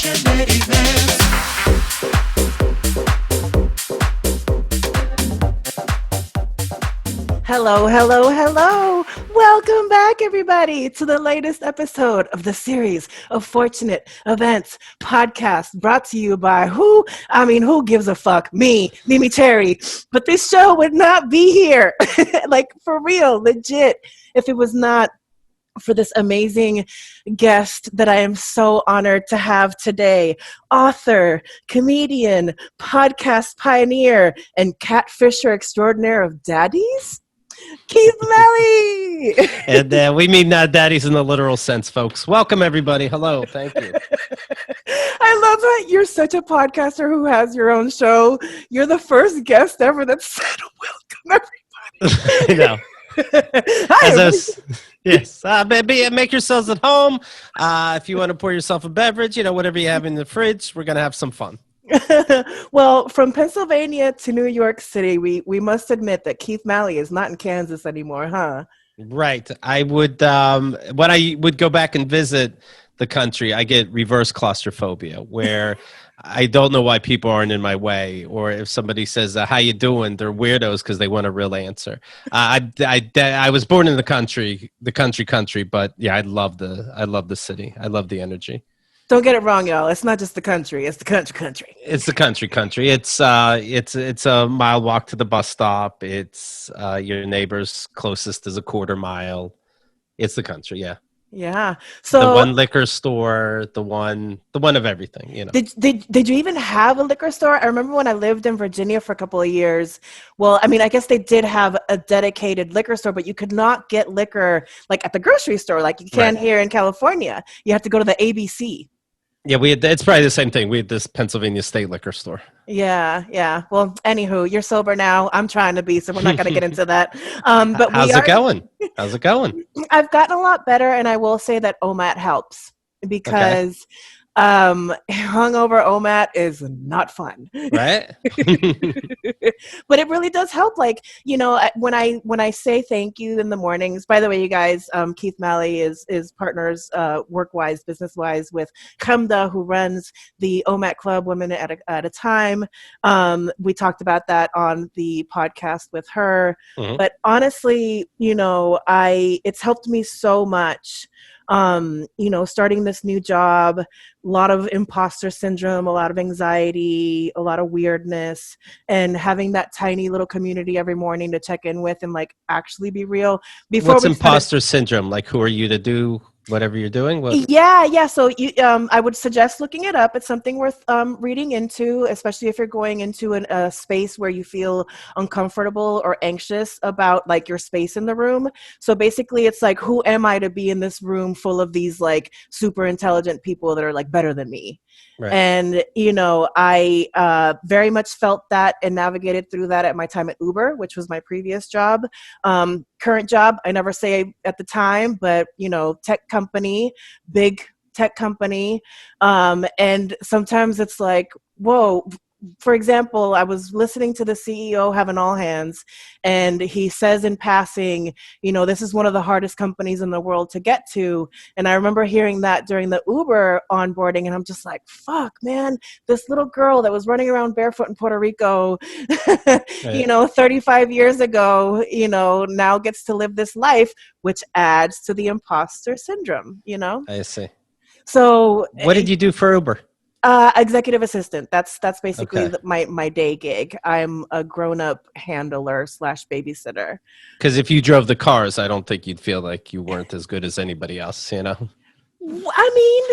unfortunate events. Hello, hello, hello. Welcome back, everybody, to the latest episode of the series of Fortunate Events podcast brought to you by who? I mean, who gives a fuck? Me, Mimi Cherry. But this show would not be here, like for real, legit, if it was not for this amazing guest that I am so honored to have today. Author, comedian, podcast pioneer, and catfisher extraordinaire of daddies, Keet Malley. And we mean not daddies in the literal sense, folks. Welcome, everybody. Hello. Thank you. I love that you're such a podcaster who has your own show. You're the first guest ever that said, welcome, everybody. I know. Hi, yes. Make yourselves at home. If you want to pour yourself a beverage, whatever you have in the fridge, we're going to have some fun. Well, from Pennsylvania to New York City, we must admit that Keet Malley is not in Kansas anymore, huh? Right. I would, when I would go back and visit the country, I get reverse claustrophobia, where I don't know why people aren't in my way, or if somebody says, how you doing? They're weirdos because they want a real answer. I was born in the country, but yeah, I love the city. I love the energy. Don't get it wrong, y'all. It's not just the country. It's the country. It's the country. It's a mile walk to the bus stop. It's your neighbor's closest is a quarter mile. It's the country. Yeah. Yeah. So the one liquor store, the one of everything, Did you even have a liquor store? I remember when I lived in Virginia for a couple of years. Well, I mean, I guess they did have a dedicated liquor store, but you could not get liquor like at the grocery store like you can here in California. You have to go to the ABC. Yeah, it's probably the same thing. We had this Pennsylvania State liquor store. Yeah. Well, anywho, you're sober now. I'm trying to be, so we're not going to get into that. But How's it going? I've gotten a lot better, and I will say that OMAT helps because hungover OMAT is not fun, right? But it really does help. Like, when I say thank you in the mornings. By the way, you guys, Keet Malley is partners work-wise, business-wise with Chemda, who runs the OMAT Club, Women at a Time. We talked about that on the podcast with her. Mm-hmm. But honestly, it's helped me so much. Starting this new job, a lot of imposter syndrome, a lot of anxiety, a lot of weirdness, and having that tiny little community every morning to check in with and like actually be real. What's imposter syndrome? Like, who are you to do whatever you're doing? Yeah. So I would suggest looking it up. It's something worth reading into, especially if you're going into a space where you feel uncomfortable or anxious about like your space in the room. So basically it's like, who am I to be in this room full of these like super intelligent people that are like better than me? Right. And, I very much felt that and navigated through that at my time at Uber, which was my previous job. Current job, I never say at the time, but, tech company, big tech company. And sometimes it's like, whoa. For example, I was listening to the CEO have an all hands, and he says in passing, this is one of the hardest companies in the world to get to. And I remember hearing that during the Uber onboarding, and I'm just like, fuck, man, this little girl that was running around barefoot in Puerto Rico, 35 years ago, now gets to live this life, which adds to the imposter syndrome, I see. So what did you do for Uber? Executive assistant. That's basically Okay. my day gig. I'm a grown-up handler / babysitter. Because if you drove the cars, I don't think you'd feel like you weren't as good as anybody else, I mean,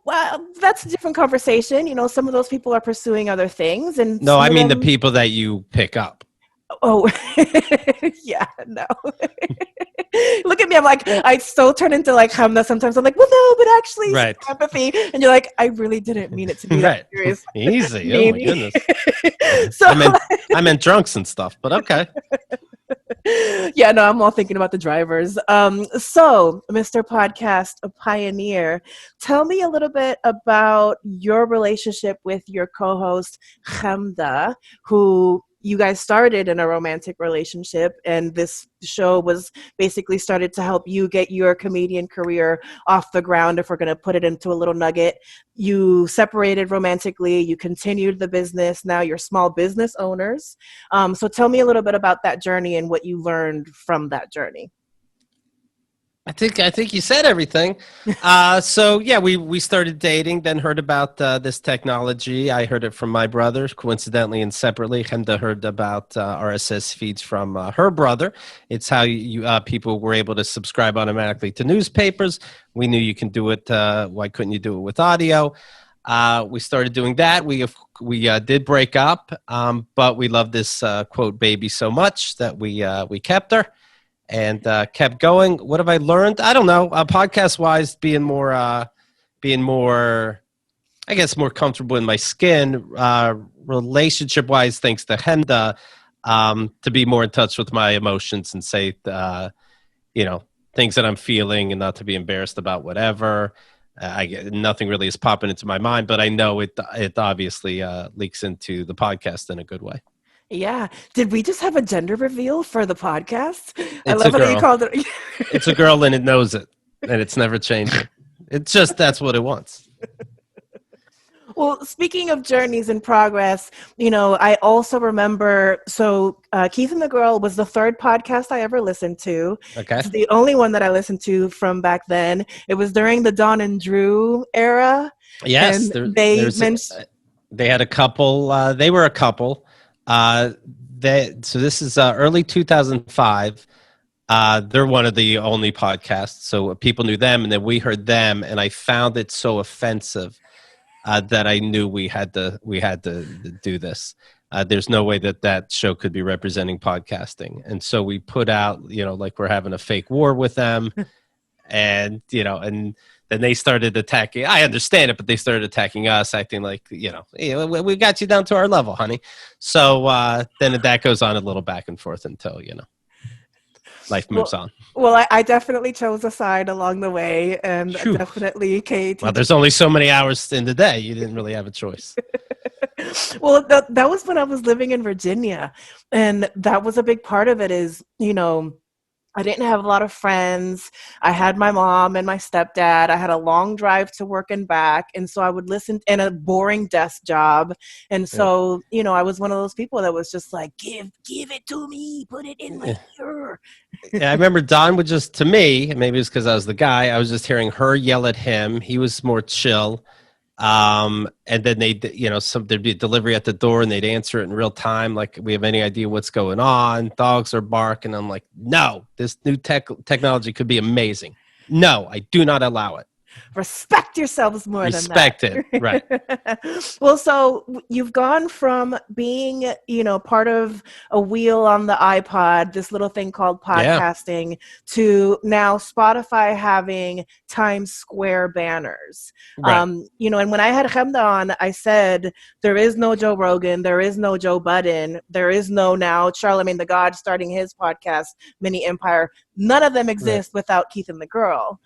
well, that's a different conversation. Some of those people are pursuing other things, and No, I mean the people that you pick up. Oh, yeah, no. Look at me. I'm like, I still turn into like Chemda sometimes. I'm like, well, no, but actually, right. Empathy. And you're like, I really didn't mean it to be that serious. Easy. Oh, my goodness. So I meant drunks and stuff, but okay. Yeah, no, I'm all thinking about the drivers. So, Mr. Podcast Pioneer, tell me a little bit about your relationship with your co-host, Chemda, who you guys started in a romantic relationship, and this show was basically started to help you get your comedian career off the ground, if we're going to put it into a little nugget. You separated romantically, you continued the business, now you're small business owners. So tell me a little bit about that journey and what you learned from that journey. I think you said everything. So yeah, we started dating, then heard about this technology. I heard it from my brother, coincidentally and separately. Chemda heard about RSS feeds from her brother. It's how people were able to subscribe automatically to newspapers. We knew you can do it. Why couldn't you do it with audio? We started doing that. We did break up, but we loved this quote baby so much that we kept her. And kept going. What have I learned? I don't know. Podcast wise, being more, I guess, more comfortable in my skin. Relationship wise, thanks to Chemda, to be more in touch with my emotions and say, things that I'm feeling, and not to be embarrassed about whatever. Nothing really is popping into my mind, but I know it obviously leaks into the podcast in a good way. Yeah. Did we just have a gender reveal for the podcast? I It's love a how you girl. called it. It's a girl, and it knows it, and it's never changing. It's just that's what it wants. Well, speaking of journeys in progress, I also remember, Keith and the Girl was the third podcast I ever listened to. Okay. It's the only one that I listened to from back then. It was during the Dawn and Drew era. Yes, And they mentioned... They had a couple. They were a couple. So this is early 2005. They're one of the only podcasts, so people knew them, and then we heard them, and I found it so offensive that I knew we had to do this. There's no way that show could be representing podcasting, and so we put out, like we're having a fake war with them, and and then they started attacking. I understand it, but they started attacking us, acting like, we got you down to our level, honey. So then that goes on a little back and forth until, life moves on. Well, I definitely chose a side along the way, and definitely Kate. Well, there's only so many hours in the day. You didn't really have a choice. Well, that was when I was living in Virginia, and that was a big part of it is, I didn't have a lot of friends. I had my mom and my stepdad. I had a long drive to work and back. And so I would listen in a boring desk job. And so, I was one of those people that was just like, give it to me. Put it in my ear. Yeah, I remember Don would just, to me, maybe it's because I was the guy, I was just hearing her yell at him. He was more chill. And then there'd be a delivery at the door, and they'd answer it in real time. Like, we have any idea what's going on? Dogs are barking. I'm like, no, this new technology could be amazing. No, I do not allow it. Respect yourselves more Respect than that. Respect it, right. Well, so you've gone from being, part of a wheel on the iPod, this little thing called podcasting, to now Spotify having Times Square banners. Right. And when I had Chemda on, I said, there is no Joe Rogan, there is no Joe Budden, there is no now Charlemagne the God starting his podcast, Mini Empire. None of them exist without Keith and the Girl.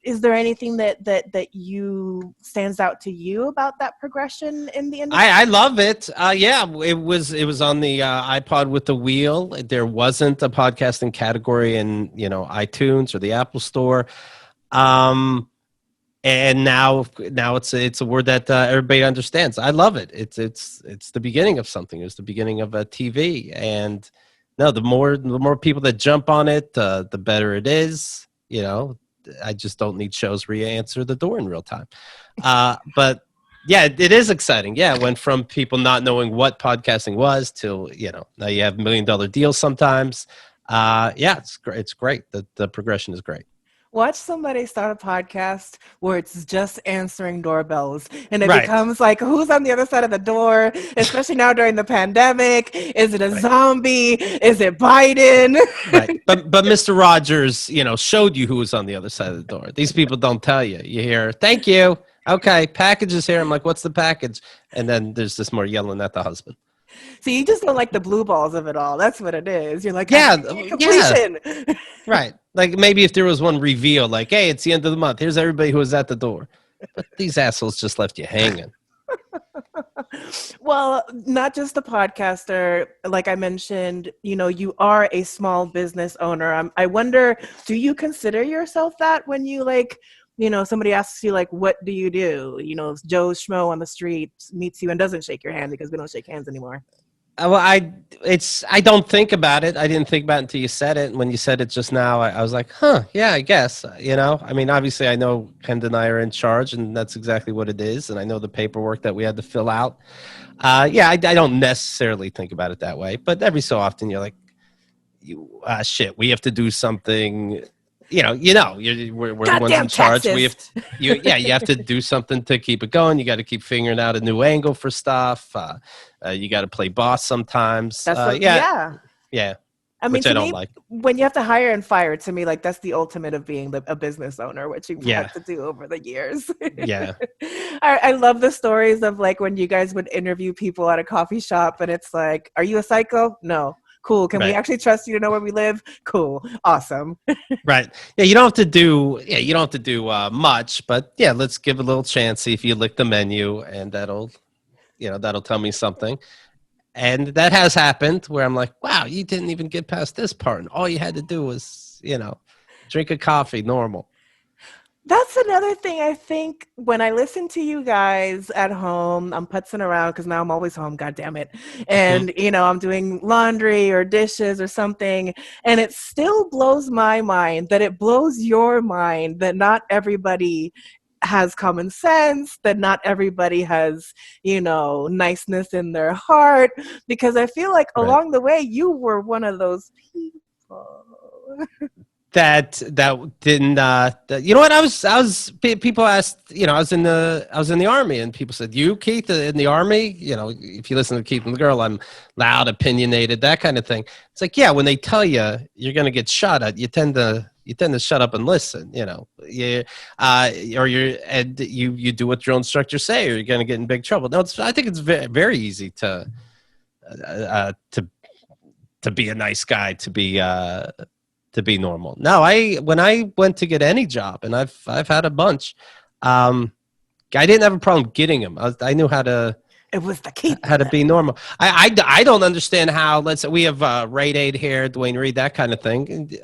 Is there anything that you stands out to you about that progression in the industry? I love it. It was on the iPod with the wheel. There wasn't a podcasting category in iTunes or the Apple Store, and now it's a word that everybody understands. I love it. It's the beginning of something. It's the beginning of a TV, and no, the more people that jump on it, the better it is. I just don't need shows where you answer the door in real time. But yeah, it is exciting. Yeah, it went from people not knowing what podcasting was till, now you have $1 million deals sometimes. It's great. It's great. The progression is great. Watch somebody start a podcast where it's just answering doorbells, and it becomes like, who's on the other side of the door, especially now during the pandemic. Is it a zombie? Is it Biden? Right. But Mr. Rogers, showed you who was on the other side of the door. These people don't tell you. You hear, thank you. Okay, package is here. I'm like, what's the package? And then there's this more yelling at the husband. So you just don't like the blue balls of it all. That's what it is. You're like, completion. Right. Like, maybe if there was one reveal, like, hey, it's the end of the month. Here's everybody who was at the door. But these assholes just left you hanging. Well, not just a podcaster. Like I mentioned, you are a small business owner. I wonder, do you consider yourself that when you somebody asks you like, what do you do? Joe Schmo on the street meets you and doesn't shake your hand because we don't shake hands anymore. Well, I don't think about it. I didn't think about it until you said it. And when you said it just now, I was like, huh, yeah, I guess. I mean, obviously, I know Chemda and I are in charge, and that's exactly what it is. And I know the paperwork that we had to fill out. Yeah, I don't necessarily think about it that way, but every so often, you're like, shit, we have to do something. We're the ones in Goddamn charge. taxes. You have to do something to keep it going. You got to keep figuring out a new angle for stuff. You got to play boss sometimes. That's what, yeah, I mean, which I to don't me, like. when you have to hire and fire, to me, like that's the ultimate of being a business owner, which you've Yeah, had to do over the years. yeah, I love the stories of like when you guys would interview people at a coffee shop and it's like, are you a psycho? No. Cool. Can we right, actually trust you to know where we live? Cool. Awesome. right. Yeah, you don't have to do. Yeah, you don't have to do much, but yeah, let's give a little chance. See if you lick the menu, and that'll tell me something. And that has happened where I'm like, wow, you didn't even get past this part. And all you had to do was, drink a coffee, normal. That's another thing I think when I listen to you guys at home, I'm putzing around because now I'm always home, God damn it. Mhm. And, I'm doing laundry or dishes or something. And it still blows my mind that it blows your mind that not everybody has common sense, that not everybody has, niceness in their heart. Because I feel like Right. along the way, you were one of those people. That didn't you know what people asked, I was in the army, and people said, you Keet in the army, if you listen to Keet and the Girl, I'm loud, opinionated, that kind of thing. It's like, yeah, when they tell you you're going to get shot at, you tend to shut up and listen, or you do what your instructors say, or you're going to get in big trouble. No, I think it's very, very easy to be a nice guy, to be normal. No, when I went to get any job, and I've had a bunch, I didn't have a problem getting them. I knew how to It was the Keith. be normal. I don't understand how. Let's say we have Rite Aid here, Dwayne Reed, that kind of thing,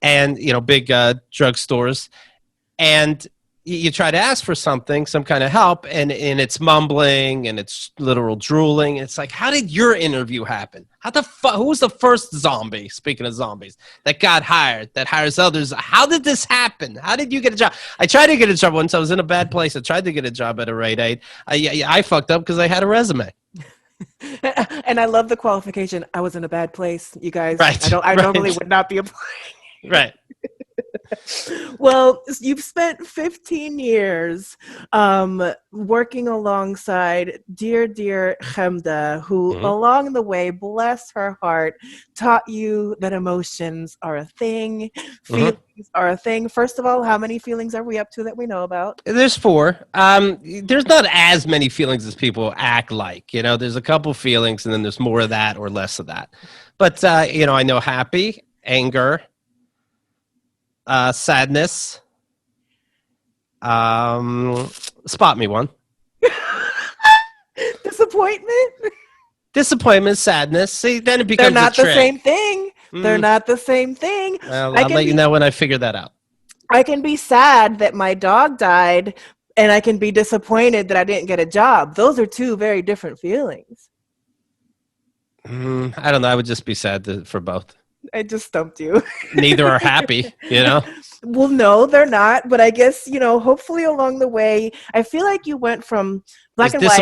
and big drugstores, and you try to ask for something, some kind of help, and it's mumbling and it's literal drooling. It's like, how did your interview happen? How the fuck? Who was the first zombie? Speaking of zombies, that got hired, that hires others. How did this happen? How did you get a job? I tried to get a job once. I was in a bad place. I tried to get a job at a Rite Aid. I fucked up because I had a resume. And I love the qualification. I was in a bad place, you guys. Right. I normally would not be applying. Right. Well, you've spent 15 years working alongside dear Chemda, who along the way, bless her heart, taught you that emotions are a thing, feelings are a thing. First of all, how many feelings are we up to that we know about? There's 4. There's not as many feelings as people act like. There's a couple feelings, and then there's more of that or less of that. But I know happy, anger, sadness. Spot me one. Disappointment, sadness. See, then it becomes They're not a trick. the same thing. They're not the same thing. Well, I'll let you know when I figure that out. I can be sad that my dog died, and I can be disappointed that I didn't get a job. Those are 2 very different feelings. I don't know. I would just be sad for both. I just stumped you. Neither are happy, Well, no, they're not. But I guess, hopefully along the way, I feel like you went from black and white.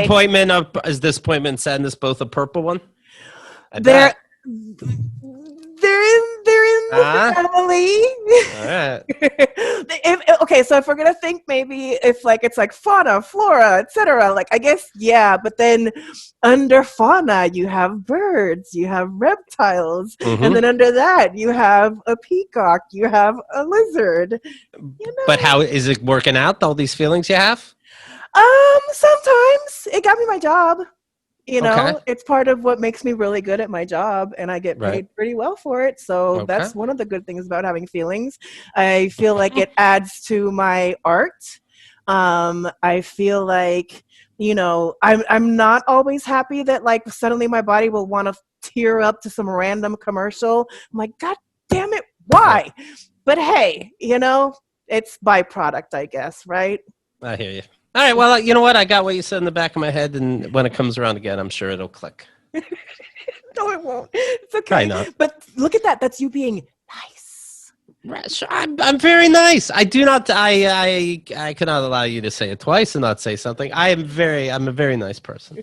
Is disappointment and sadness both a purple one? They're in the family. All right. Okay, so if we're gonna think maybe if it's like fauna, flora, etc. Like I guess but then under fauna you have birds, you have reptiles, and then under that you have a peacock, you have a lizard. But how is it working out? All these feelings you have? Sometimes it got me my job. Okay. It's part of what makes me really good at my job, and I get paid pretty well for it. So that's one of the good things about having feelings. I feel like it adds to my art. I feel like I'm not always happy that like suddenly my body will want to tear up to some random commercial. I'm like, God damn it, Right. why? But hey, it's byproduct, I guess, right? I hear you. All right. Well, you know what? I got what you said in the back of my head, and when it comes around again, I'm sure it'll click. No, it won't. It's Probably okay. not. But look at that. That's you being nice. Right, sure, I'm very nice. I do not. I cannot allow you to say it twice and not say something. I'm a very nice person.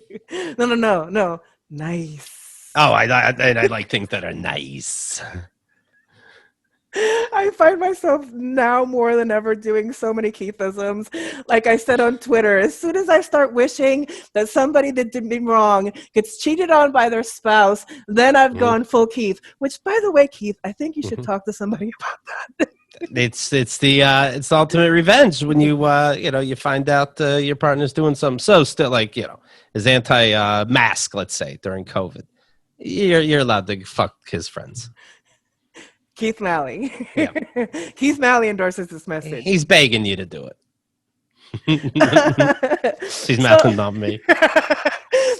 No. Nice. Oh, I like things that are nice. I find myself now more than ever doing so many Keithisms. Like I said on Twitter, as soon as I start wishing that somebody that did me wrong gets cheated on by their spouse, then I've gone full Keith. Which, by the way, Keith, I think you should talk to somebody about that. It's the ultimate revenge when you find out your partner's doing something so still like is anti mask, let's say, during COVID. You're allowed to fuck his friends. Keith Malley. Yeah. Keith Malley endorses this message. He's begging you to do it. She's mouthing on me.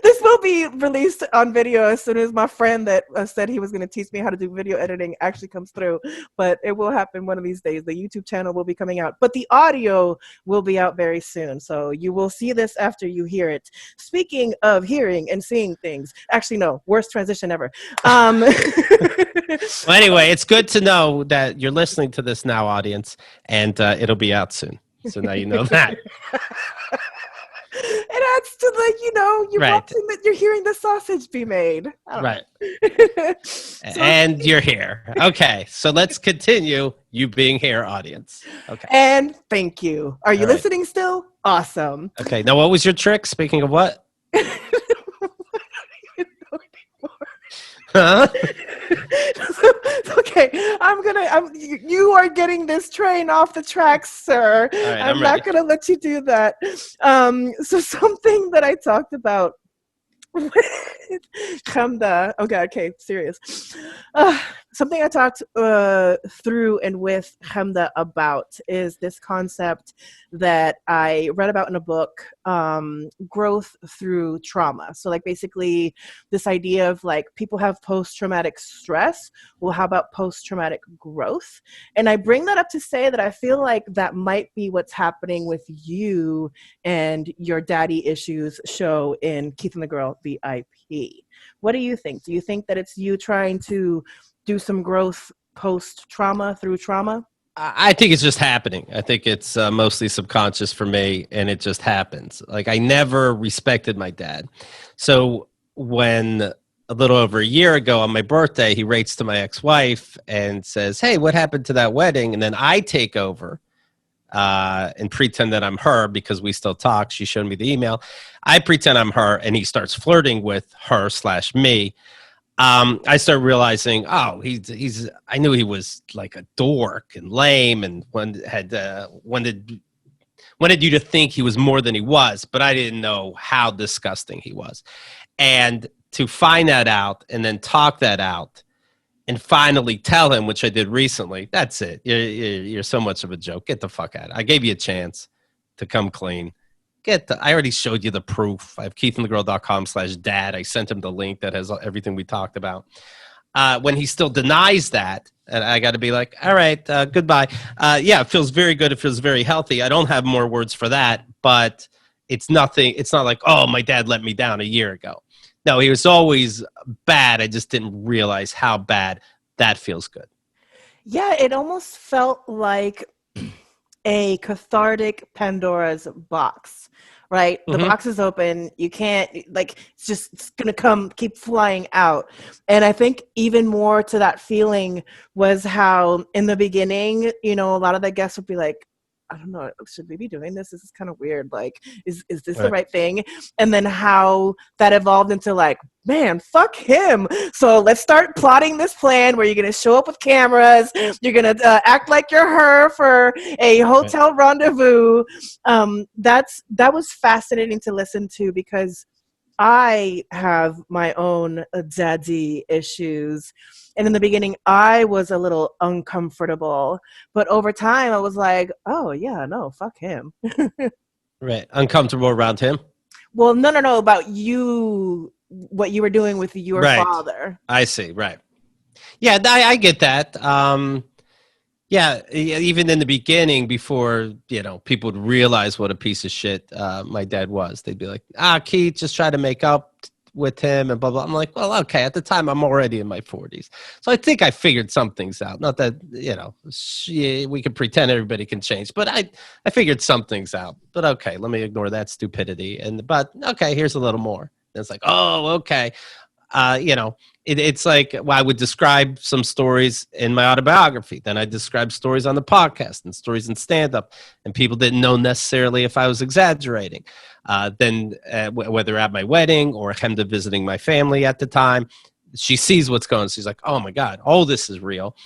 This will be released on video as soon as my friend that said he was going to teach me how to do video editing actually comes through. But it will happen one of these days. The YouTube channel will be coming out, but the audio will be out very soon. So you will see this after you hear it. Speaking of hearing and seeing things, actually, no, worst transition ever. Well, anyway, it's good to know that you're listening to this now, audience, and it'll be out soon. So now you know that. It adds to you're Right. watching that you're hearing the sausage be made. Right. And you're here. Okay, so let's continue you being here, audience. Okay. And thank you. Are you All right. listening still? Awesome. Okay, now what was your trick? Speaking of what? Huh? Okay, you are getting this train off the tracks, sir. All right, I'm I'm not ready. going to let you do that. So something that I talked about with Chemda. Okay, serious. Something I talked through and with Chemda about is this concept that I read about in a book, growth through trauma. So like basically this idea of like people have post-traumatic stress. Well, how about post-traumatic growth? And I bring that up to say that I feel like that might be what's happening with you and your daddy issues show in Keith and the Girl VIP. What do you think? Do you think that it's you trying to do some growth post-trauma through trauma? I think it's just happening. I think it's mostly subconscious for me, and it just happens. Like, I never respected my dad. So when a little over a year ago on my birthday, he writes to my ex-wife and says, "Hey, what happened to that wedding?" And then I take over and pretend that I'm her because we still talk. She showed me the email. I pretend I'm her, and he starts flirting with her / me. I start realizing, he's. I knew he was like a dork and lame, and wanted you to think he was more than he was, but I didn't know how disgusting he was. And to find that out and then talk that out and finally tell him, which I did recently, that's it. You're so much of a joke. Get the fuck out. I gave you a chance to come clean. I already showed you the proof. I have keithandthegirl.com/dad. I sent him the link that has everything we talked about. When he still denies that, and I got to be like, all right, goodbye. Yeah, it feels very good. It feels very healthy. I don't have more words for that, but it's nothing. It's not like, oh, my dad let me down a year ago. No, he was always bad. I just didn't realize how bad that feels good. Yeah, it almost felt like a cathartic Pandora's box, right? The box is open. You can't, it's going to keep flying out. And I think even more to that feeling was how in the beginning, a lot of the guests would be like, I don't know, should we be doing this? This is kind of weird. Like, is this the right thing? And then how that evolved into like, man, fuck him. So let's start plotting this plan where you're going to show up with cameras. You're going to act like you're her for a hotel rendezvous. That was fascinating to listen to because I have my own daddy issues. And in the beginning, I was a little uncomfortable. But over time, I was like, oh, yeah, no, fuck him. Right. Uncomfortable around him? Well, no, about you, what you were doing with your Right. father. I see. Right. Yeah, I get that. Yeah, even in the beginning, before people would realize what a piece of shit my dad was, they'd be like, Keet, just try to make up with him and blah blah. I'm like, well, okay. At the time, I'm already in my 40s, so I think I figured some things out. Not that we can pretend everybody can change, but I figured some things out. But okay, let me ignore that stupidity. But okay, here's a little more. And it's like, oh, okay. It's like, well, I would describe some stories in my autobiography. Then I describe stories on the podcast and stories in stand-up, and people didn't know necessarily if I was exaggerating. Whether at my wedding or Chemda visiting my family at the time, she sees what's going on. She's like, oh my God, all this is real.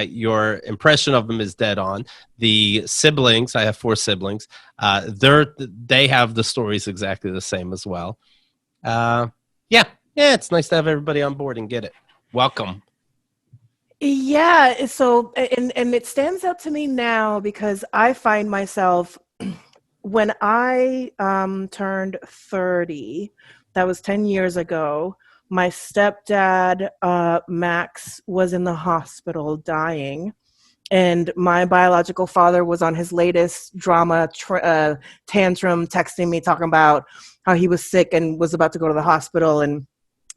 Your impression of them is dead on. The siblings, I have 4 siblings, they have the stories exactly the same as well. Yeah, it's nice to have everybody on board and get it. Welcome. Yeah, so and it stands out to me now because I find myself when I turned 30, that was 10 years ago. My stepdad, Max, was in the hospital dying. And my biological father was on his latest drama tantrum, texting me, talking about how he was sick and was about to go to the hospital. And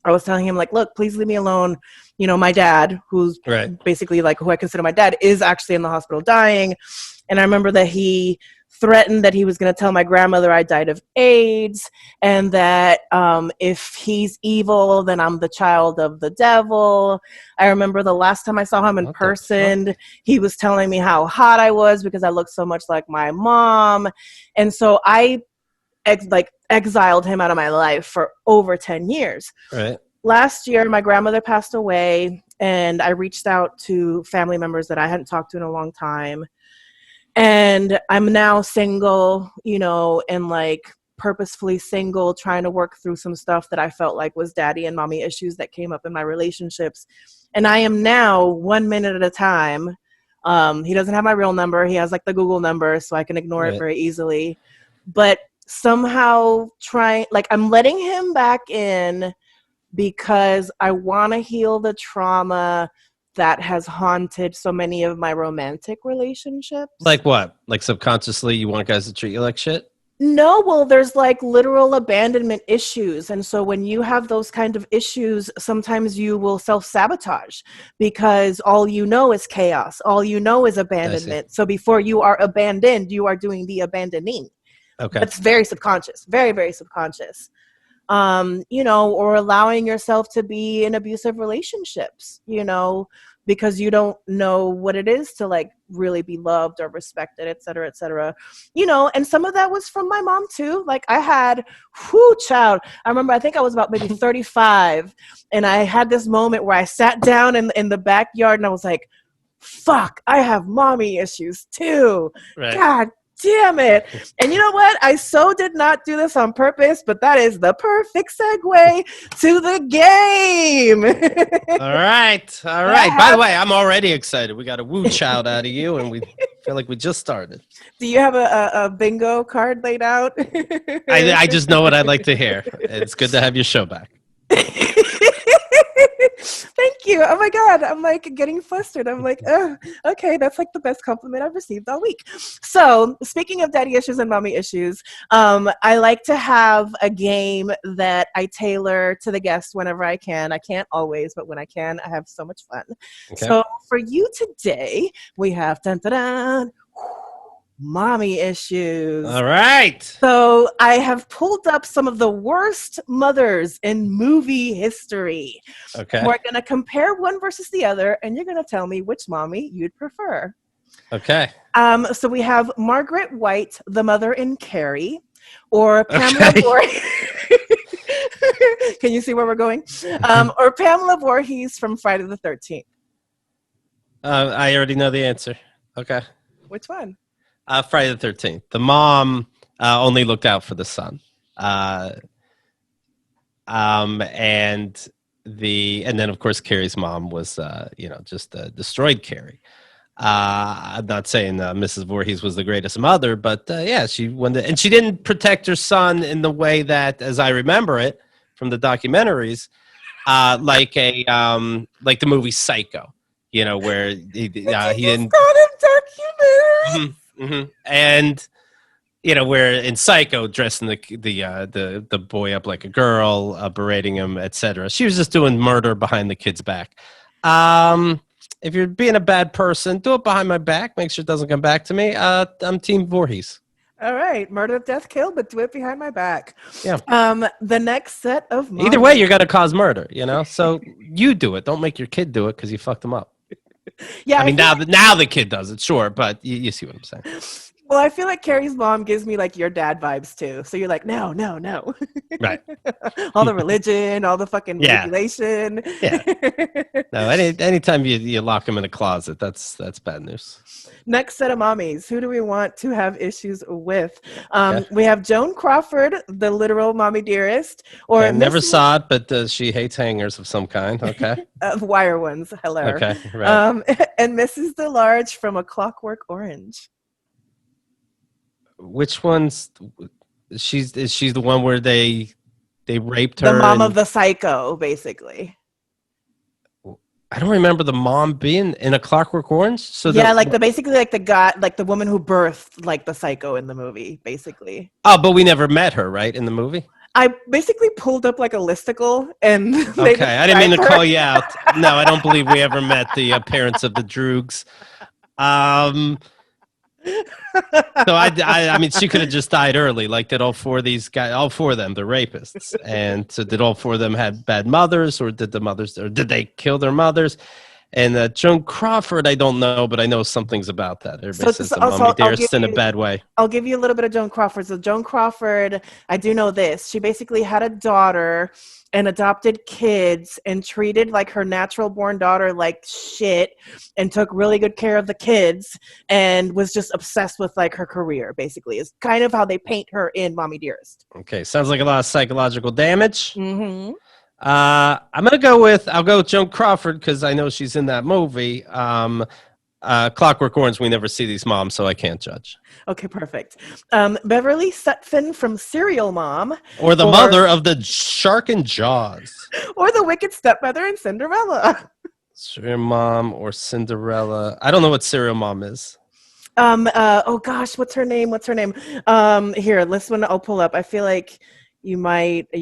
I was telling him, like, look, please leave me alone. My dad, who's basically like who I consider my dad, is actually in the hospital dying. And I remember that he threatened that he was going to tell my grandmother I died of AIDS, and that if he's evil, then I'm the child of the devil. I remember the last time I saw him in person, he was telling me how hot I was because I looked so much like my mom. And so I exiled him out of my life for over 10 years. Right. Last year, my grandmother passed away, and I reached out to family members that I hadn't talked to in a long time. And I'm now single, and like purposefully single, trying to work through some stuff that I felt like was daddy and mommy issues that came up in my relationships. And I am now 1 minute at a time. He doesn't have my real number. He has like the Google number, so I can ignore it very easily. But somehow I'm letting him back in because I want to heal the trauma that has haunted so many of my romantic relationships. Like what? Like subconsciously you want guys to treat you like shit? No, well, there's like literal abandonment issues. And so when you have those kind of issues, sometimes you will self-sabotage because all you know is chaos. All you know is abandonment. So before you are abandoned, you are doing the abandoning. Okay. That's very subconscious, very, very subconscious. Or allowing yourself to be in abusive relationships, because you don't know what it is to like really be loved or respected, et cetera, and some of that was from my mom too. Like I had, child, I remember, I think I was about maybe 35, and I had this moment where I sat down in the backyard and I was like, fuck, I have mommy issues too. Right. God damn it. And you know what? I so did not do this on purpose, but that is the perfect segue to the game. All right. By the way, I'm already excited. We got a woo child out of you, and we feel like we just started. Do you have a bingo card laid out? I just know what I'd like to hear. It's good to have your show back. Thank you. Oh my God. I'm like getting flustered. I'm like, oh, okay. That's like the best compliment I've received all week. So speaking of daddy issues and mommy issues, I like to have a game that I tailor to the guest whenever I can. I can't always, but when I can, I have so much fun. Okay. So for you today, we have mommy issues. All right. So I have pulled up some of the worst mothers in movie history. Okay. We're going to compare one versus the other, and you're going to tell me which mommy you'd prefer. Okay. So we have Margaret White, the mother in Carrie, or Pamela Voorhees. Can you see where we're going? Or Pamela Voorhees from Friday the 13th. I already know the answer. Okay. Which one? Friday the 13th. The mom only looked out for the son. And then of course Carrie's mom was just destroyed Carrie. I'm not saying Mrs. Voorhees was the greatest mother, but yeah, she wanted, and she didn't protect her son in the way that, as I remember it from the documentaries, like like the movie Psycho, where he didn't. Documentary. And where in Psycho, dressing the boy up like a girl, berating him, etc. She was just doing murder behind the kid's back. If you're being a bad person, do it behind my back. Make sure it doesn't come back to me. I'm Team Voorhees. All right, murder, death, kill, but do it behind my back. Yeah. The next set of Either way, you're gonna cause murder. So you do it. Don't make your kid do it because you fucked him up. Yeah, I mean, now the kid does it, sure, but you see what I'm saying. Well, I feel like Carrie's mom gives me like your dad vibes too. So you're like, no. Right. All the religion, all the fucking manipulation. Yeah. No, anytime you lock him in a closet, that's bad news. Next set of mommies. Who do we want to have issues with? We have Joan Crawford, the literal mommy dearest. Or I never saw it, but she hates hangers of some kind. Okay. Wire ones. Hello. Okay. Right. And Mrs. DeLarge from A Clockwork Orange. Which one's is she the one where they raped her? The mom of the psycho, basically. I don't remember the mom being in A Clockwork Orange. So basically the guy, like the woman who birthed like the psycho in the movie, basically. Oh, but we never met her, right, in the movie? I basically pulled up like a listicle and okay, I didn't mean to call you out. No, I don't believe we ever met the parents of the Droogs. So I mean, she could have just died early. Like, did all four of these guys, all four of them, the rapists, and so did all four of them have bad mothers, or did they kill their mothers? And Joan Crawford, I don't know, but I know something's about that. Everybody says the mommy dearest in a bad way. I'll give you a little bit of Joan Crawford. So Joan Crawford, I do know this. She basically had a daughter and adopted kids and treated like her natural born daughter like shit and took really good care of the kids and was just obsessed with like her career, basically, is kind of how they paint her in Mommy Dearest. Okay, sounds like a lot of psychological damage. Mm-hmm. I'll go with Joan Crawford because I know she's in that movie. Clockwork Orange, we never see these moms, so I can't judge. Okay, perfect. Beverly Sutphin from Serial Mom. Or the mother of the Shark and Jaws. Or the Wicked Stepmother in Cinderella. Serial Mom or Cinderella. I don't know what Serial Mom is. Oh gosh, what's her name? Here, this one I'll pull up. I feel like you might. Is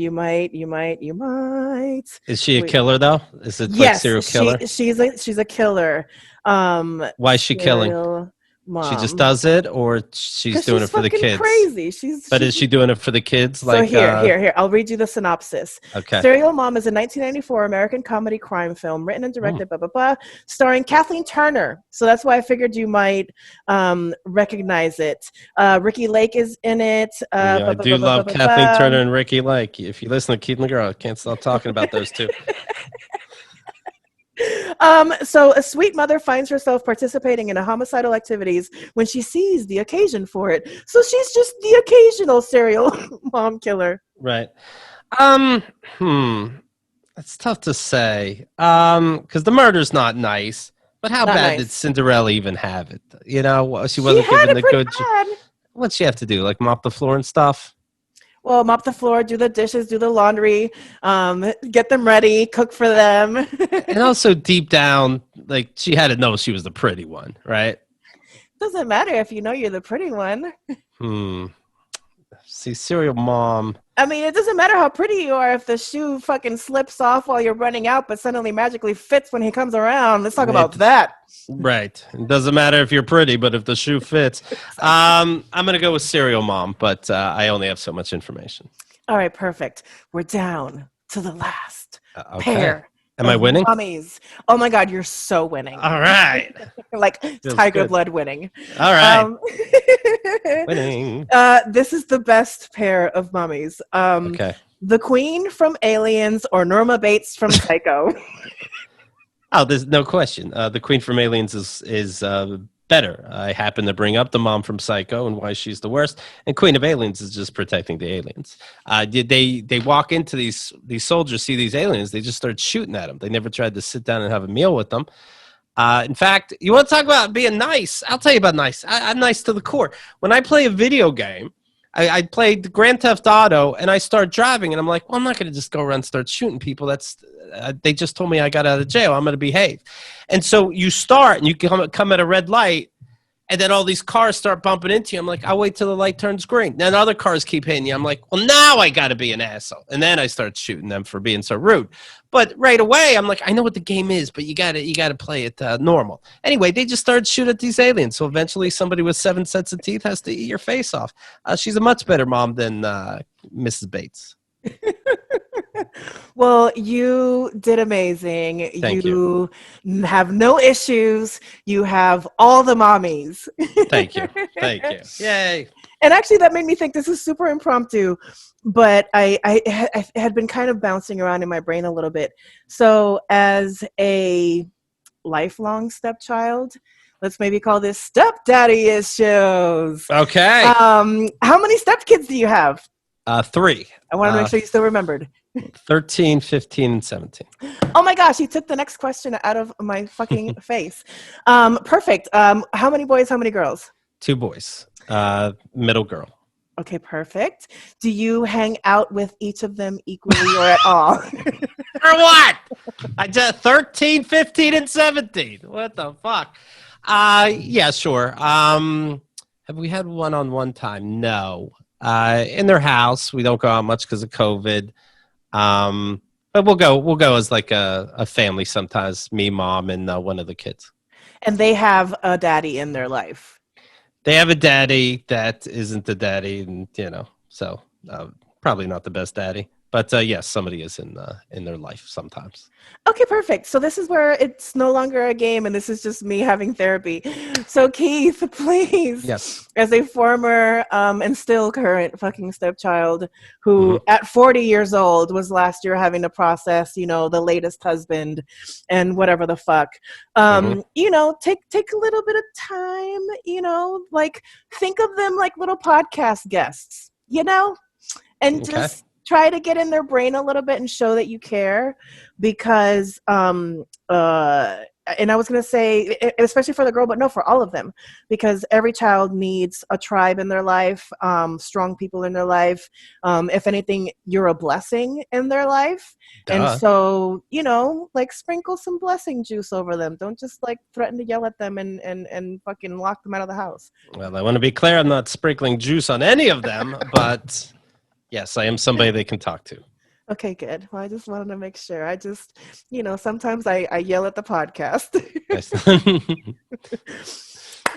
she a killer though? Is it yes, like serial killer? She's a killer. Why is she killing? Mom. She just does it, or she's doing it for the kids? Crazy. Is she doing it for the kids? So here. I'll read you the synopsis. Okay. Serial Mom is a 1994 American comedy crime film written and directed, starring Kathleen Turner. So that's why I figured you might recognize it. Ricky Lake is in it. I do love Kathleen Turner and Ricky Lake. If you listen to Keet and the Girl, I can't stop talking about those two. So a sweet mother finds herself participating in a homicidal activities when she sees the occasion for it. So she's just the occasional serial mom killer. Right. That's tough to say. Because the murder's not nice. But how bad did Cinderella even have it? She wasn't given the good. What'd she have to do? Like mop the floor and stuff? Well, mop the floor, do the dishes, do the laundry, get them ready, cook for them. And also deep down, like she had to know she was the pretty one, right? Doesn't matter if you know you're the pretty one. See, serial mom. I mean, it doesn't matter how pretty you are if the shoe fucking slips off while you're running out, but suddenly magically fits when he comes around. Let's talk about that. Right. It doesn't matter if you're pretty, but if the shoe fits. I'm going to go with serial mom, but I only have so much information. All right, perfect. We're down to the last pair. Am I winning? Mommies. Oh my God, you're so winning. All right. Like feels tiger good. Blood winning. All right. Winning. This is the best pair of mummies. Okay. The Queen from Aliens or Norma Bates from Psycho. Oh, there's no question. The Queen from Aliens is better. I happen to bring up the mom from Psycho and why she's the worst. And Queen of Aliens is just protecting the aliens. They walk into these soldiers, see these aliens, they just start shooting at them. They never tried to sit down and have a meal with them. In fact, you want to talk about being nice? I'll tell you about nice. I'm nice to the core. When I play a video game, I played Grand Theft Auto, and I start driving, and I'm like, well, I'm not going to just go around and start shooting people. They just told me I got out of jail. I'm going to behave. And so you start, and you come at a red light, and then all these cars start bumping into you. I'm like, I'll wait till the light turns green. Then other cars keep hitting you. I'm like, well, now I got to be an asshole. And then I start shooting them for being so rude. But right away, I'm like, I know what the game is, but you got to play it normal. Anyway, they just started shooting at these aliens. So eventually somebody with 7 sets of teeth has to eat your face off. She's a much better mom than Mrs. Bates. Well, you did amazing. Thank you. Have no issues. You have all the mommies. Thank you. Thank you. Yay. And actually, that made me think this is super impromptu, but I had been kind of bouncing around in my brain a little bit. So as a lifelong stepchild, let's maybe call this stepdaddy issues. Okay. How many stepkids do you have? 3. I want to make sure you still remembered. 13, 15, and 17. Oh my gosh, you took the next question out of my fucking face. Perfect. How many boys, how many girls? 2 boys. Middle girl. Okay, perfect. Do you hang out with each of them equally or at all? For what? I just 13, 15, and 17. What the fuck? Yeah, sure. Have we had one-on-one time? No. In their house, we don't go out much because of COVID. But we'll go as like a family sometimes, me, mom, and one of the kids. And they have a daddy in their life. They have a daddy that isn't the daddy, and so probably not the best daddy. But yes, somebody is in their life sometimes. Okay, perfect. So this is where it's no longer a game, and this is just me having therapy. So Keith, please, yes, as a former and still current fucking stepchild who at 40 years old was last year having to process, the latest husband and whatever the fuck, take a little bit of time, like think of them like little podcast guests, and just try to get in their brain a little bit and show that you care, because and I was going to say, especially for the girl, but no, for all of them, because every child needs a tribe in their life, strong people in their life. If anything, you're a blessing in their life. Duh. And so, like sprinkle some blessing juice over them. Don't just like threaten to yell at them and fucking lock them out of the house. Well, I want to be clear. I'm not sprinkling juice on any of them, but yes, I am somebody they can talk to. Okay, good. Well, I just wanted to make sure. I just, sometimes I yell at the podcast.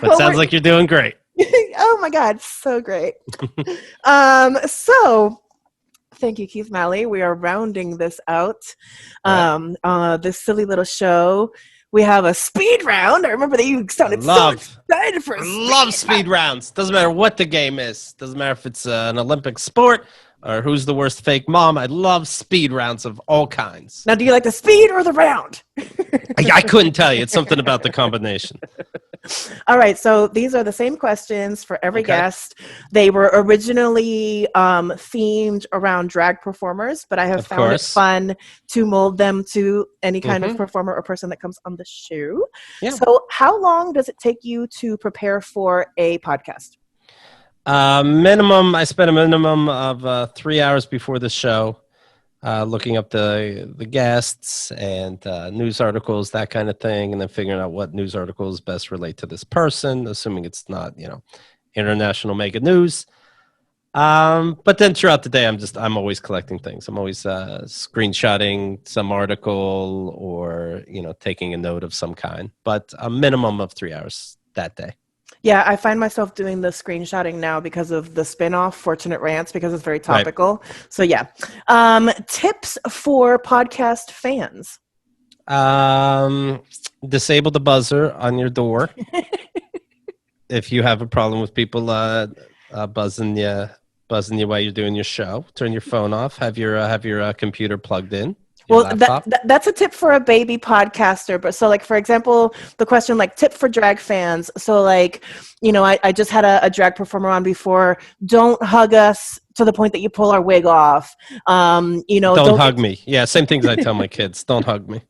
But sounds like you're doing great. Oh my God, so great. So thank you, Keith Malley. We are rounding this out. This silly little show. We have a speed round. I remember that you sounded so excited for a speed rounds. Doesn't matter what the game is. Doesn't matter if it's an Olympic sport or who's the worst fake mom. I love speed rounds of all kinds. Now, do you like the speed or the round? I couldn't tell you. It's something about the combination. All right. So these are the same questions for every guest. They were originally themed around drag performers, but I have found it fun to mold them to any kind of performer or person that comes on the show. Yeah. So how long does it take you to prepare for a podcast? I spent a minimum of 3 hours before the show, looking up the guests and news articles, that kind of thing, and then figuring out what news articles best relate to this person, assuming it's not, international mega news. But then throughout the day, I'm always collecting things. I'm always screenshotting some article or, taking a note of some kind, but a minimum of 3 hours that day. Yeah, I find myself doing the screenshotting now because of the spinoff, Fortunate Rants, because it's very topical. Right. So yeah. Tips for podcast fans. Disable the buzzer on your door. If you have a problem with people buzzing you while you're doing your show, turn your phone off. Have your computer plugged in. Well, that's a tip for a baby podcaster. But so, like, for example, the question, like, tip for drag fans. So, like, I just had a drag performer on before. Don't hug us to the point that you pull our wig off. Don't hug me. Yeah, same things I tell my kids. Don't hug me.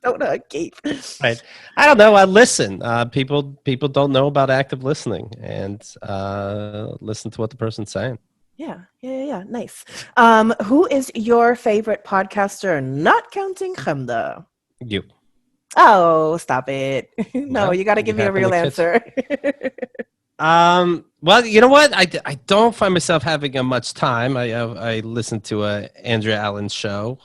Don't hug Keith. Right. I don't know. I listen. People don't know about active listening, and listen to what the person's saying. Yeah. Nice. Who is your favorite podcaster, not counting Chemda? You. Oh, stop it. No, Well, you got to you give me a happen to real catch. answer. Well, you know what? I don't find myself having much time. I listen to Andrea Allen's show,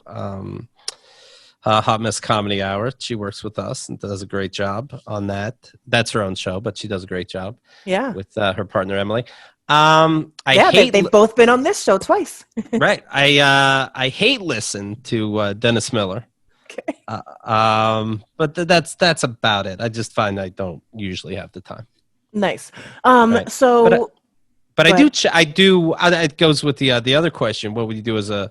Hot Mess Comedy Hour. She works with us and does a great job on that. That's her own show, but she does a great job Yeah. with her partner Emily. Yeah, they've both been on this show twice. Right. I hate listen to Dennis Miller. Okay. But that's about it. I just find I don't usually have the time. Nice. Right. So, but go I do. It goes with the other question. What would you do as a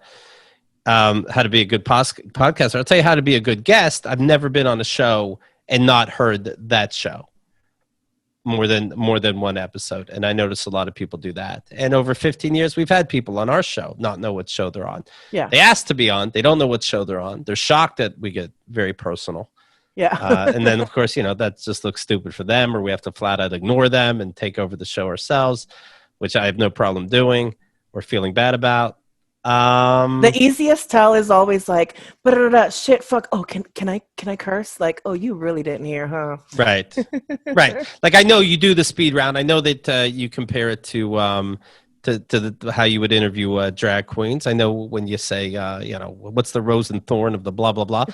how to be a good podcaster? I'll tell you how to be a good guest. I've never been on a show and not heard that show more than one episode, and I notice a lot of people do that. And over 15 years, we've had people on our show not know what show they're on. Yeah. They ask to be on. They don't know what show they're on. They're shocked that we get very personal. Yeah. And then, of course, that just looks stupid for them, or we have to flat out ignore them and take over the show ourselves, which I have no problem doing or feeling bad about. The easiest tell is always like, shit, fuck. Oh, can I curse? Like, oh, you really didn't hear, huh? Right. Like, I know you do the speed round. I know that you compare it to how you would interview drag queens. I know when you say, what's the rose and thorn of the blah blah blah,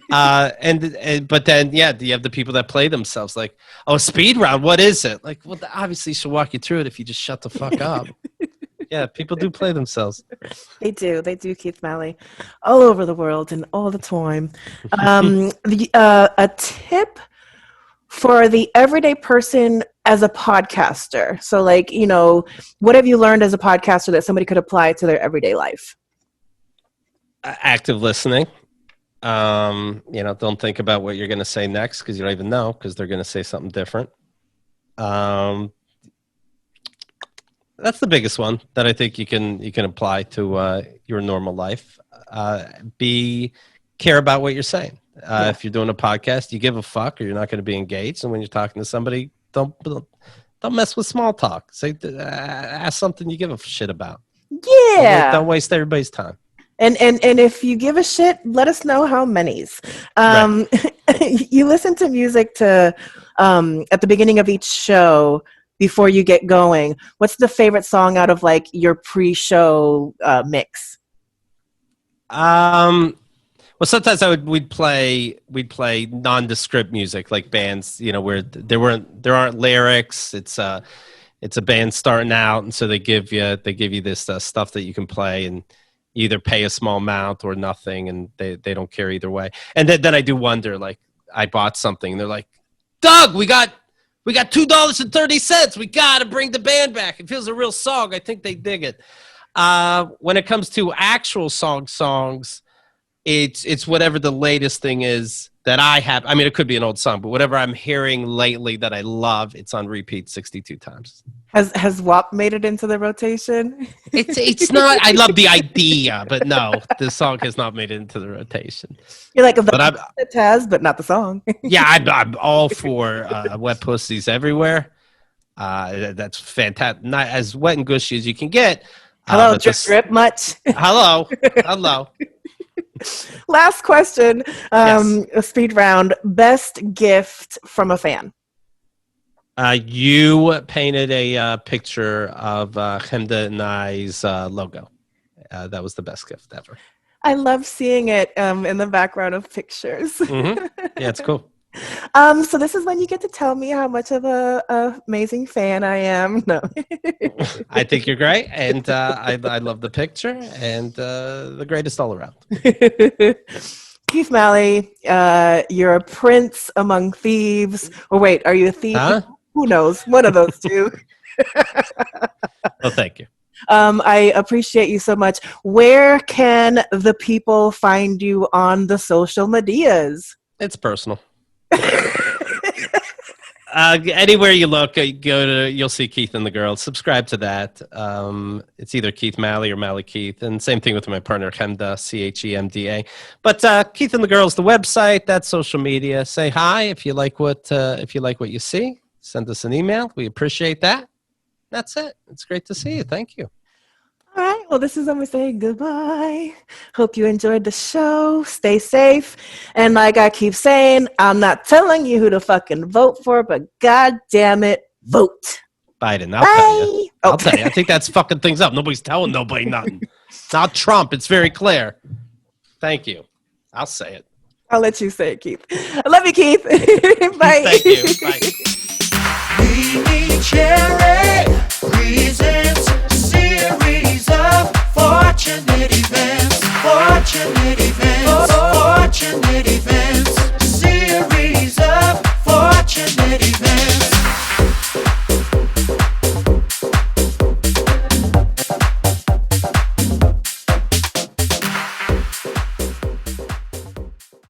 but then you have the people that play themselves like, oh, speed round, what is it? Like, well, obviously she'll walk you through it if you just shut the fuck up. Yeah, people do play themselves. They do, Keith Malley, all over the world and all the time. A tip for the everyday person as a podcaster. So, like, what have you learned as a podcaster that somebody could apply to their everyday life? Active listening. Don't think about what you're going to say next because you don't even know because they're going to say something different. That's the biggest one that I think you can apply to your normal life. Care about what you're saying. If you're doing a podcast, you give a fuck, or you're not going to be engaged. And when you're talking to somebody, don't mess with small talk. Say, ask something you give a shit about. Yeah. Don't waste everybody's time. And if you give a shit, let us know how many's. Right. You listen to music at the beginning of each show before you get going. What's the favorite song out of like your pre-show mix? Well, sometimes we'd play nondescript music like bands, where there aren't lyrics. It's a band starting out, and so they give you this stuff that you can play and either pay a small amount or nothing, and they don't care either way. And then I do wonder, like, I bought something, and they're like, Doug, we got $2.30. We got to bring the band back. It feels a real song. I think they dig it. When it comes to actual songs, it's whatever the latest thing is that I have. I mean, it could be an old song, but whatever I'm hearing lately that I love, it's on repeat 62 times. Has WAP made it into the rotation? It's not. I love the idea, but no, the song has not made it into the rotation. You're like, it has, but not the song. Yeah, I'm all for wet pussies everywhere. That's fantastic. Not as wet and gushy as you can get. Hello, drip much? Hello. Last question. Yes. A speed round. Best gift from a fan. You painted a picture of Chemda and I's logo. That was the best gift ever. I love seeing it in the background of pictures. Mm-hmm. Yeah, it's cool. So this is when you get to tell me how much of a amazing fan I am. No. I think you're great, and I love the picture, and the greatest all around. Keith Malley, you're a prince among thieves. Or wait, are you a thief? Huh? Who knows? One of those two. Oh, thank you. I appreciate you so much. Where can the people find you on the social medias? It's personal. Anywhere you look, you'll see Keith and the Girls. Subscribe to that. It's either Keith Malley or Malley Keith, and same thing with my partner Chemda, Chemda. But Keith and the Girls, the website, that's social media. Say hi if you like what you see. Send us an email. We appreciate that. That's it. It's great to see you. Thank you. All right. Well, this is when we say goodbye. Hope you enjoyed the show. Stay safe. And like I keep saying, I'm not telling you who to fucking vote for, but God damn it, vote. Biden, I'll tell you. I'll tell you. I think that's fucking things up. Nobody's telling nobody nothing. It's not Trump. It's very clear. Thank you. I'll say it. I'll let you say it, Keith. I love you, Keith. Bye. Thank you. Bye.